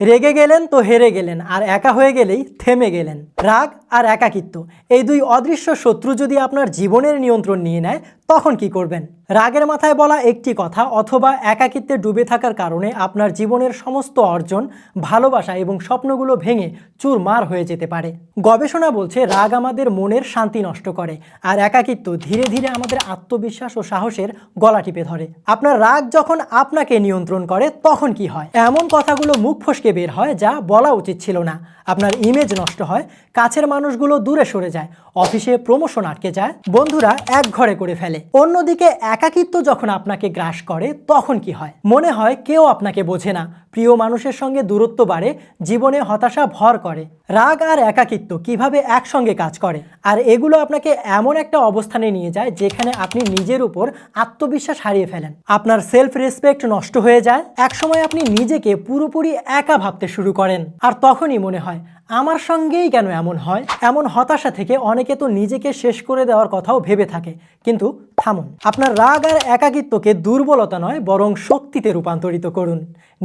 রেগে গেলেন তো হেরে গেলেন, আর একা হয়ে গেলেই থেমে গেলেন। রাগ আর একাকিত্ব, এই দুই অদৃশ্য শত্রু যদি আপনার জীবনের নিয়ন্ত্রণ নিয়ে নেয়, তখন কি করবেন? রাগের মাথায় বলা একটি কথা অথবা একাকিত্বে ডুবে থাকার কারণে আপনার জীবনের সমস্ত অর্জন, ভালোবাসা এবং স্বপ্নগুলো ভেঙে চুরমার হয়ে যেতে পারে। গবেষণা বলছে রাগ আমাদের মনের শান্তি নষ্ট করে, আর একাকিত্ব ধীরে ধীরে আমাদের আত্মবিশ্বাস ও সাহসের গলা টিপে ধরে। আপনার রাগ যখন আপনাকে নিয়ন্ত্রণ করে তখন কি হয়? এমন কথাগুলো মুখ ফসকে বের হয় যা বলা উচিত ছিল না। আপনার ইমেজ নষ্ট হয়, কাছের মানুষগুলো দূরে সরে যায়, অফিসে প্রমোশন আটকে যায়, বন্ধুরা এক ঘরে করে ফেলে। অন্যদিকে একাকিত্ব যখন আপনাকে গ্রাস করে তখন কি হয়? মনে হয় কেউ আপনাকে বোঝে না, প্রিয় মানুষের সঙ্গে দূরত্ব বাড়ে, জীবনে হতাশা ভর করে। রাগ আর একাকিত্ব কিভাবে একসঙ্গে কাজ করে, আর এগুলো আপনাকে এমন একটা অবস্থানে নিয়ে যায় যেখানে আপনি নিজের উপর আত্মবিশ্বাস হারিয়ে ফেলেন, আপনার সেলফ রেসপেক্ট নষ্ট হয়ে যায়। একসময় আপনি নিজেকে পুরোপুরি একা ভাবতে শুরু করেন, আর তখনই মনে হয় আমার সঙ্গেই কেন এমন হয়। এমন হতাশা থেকে অনেকে তো নিজেকে শেষ করে দেওয়ার কথাও ভেবে থাকে। কিন্তু থামুন, আপনার রাগ আর একাকিত্বকে দুর্বলতা নয় বরং শক্তিতে রূপান্তরিত করুন।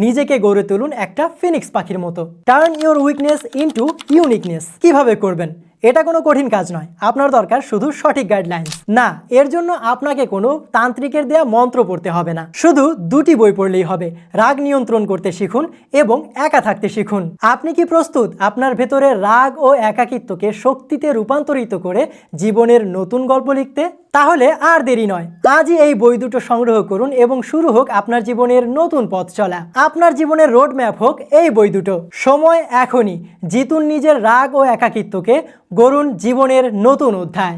নিজেকে গড়ে তুলুন একটা ফিনিক্স পাখির মতো। Turn your weakness into uniqueness. কিভাবে করবেন? এটা কোনো কঠিন কাজ নয়, আপনার দরকার শুধু সঠিক গাইডলাইন। না, এর জন্য আপনাকে কোনো তান্ত্রিকের দেয়া মন্ত্র পড়তে হবে না, শুধু দুটি বই পড়লেই হবে। রাগ নিয়ন্ত্রণ করতে শিখুন এবং একা থাকতে শিখুন। আপনি কি প্রস্তুত আপনার ভেতরে রাগ ও একাকিত্বকে শক্তিতে রূপান্তরিত করে জীবনের নতুন গল্প লিখতে? তাহলে আর দেরি নয়, আজই এই বই দুটো সংগ্রহ করুন এবং শুরু হোক আপনার জীবনের নতুন পথ চলা। আপনার জীবনের রোড ম্যাপ হোক এই বই দুটো। সময় এখনই। জিতুন নিজের রাগ ও একাকিত্বকে, গড়ুন জীবনের নতুন অধ্যায়।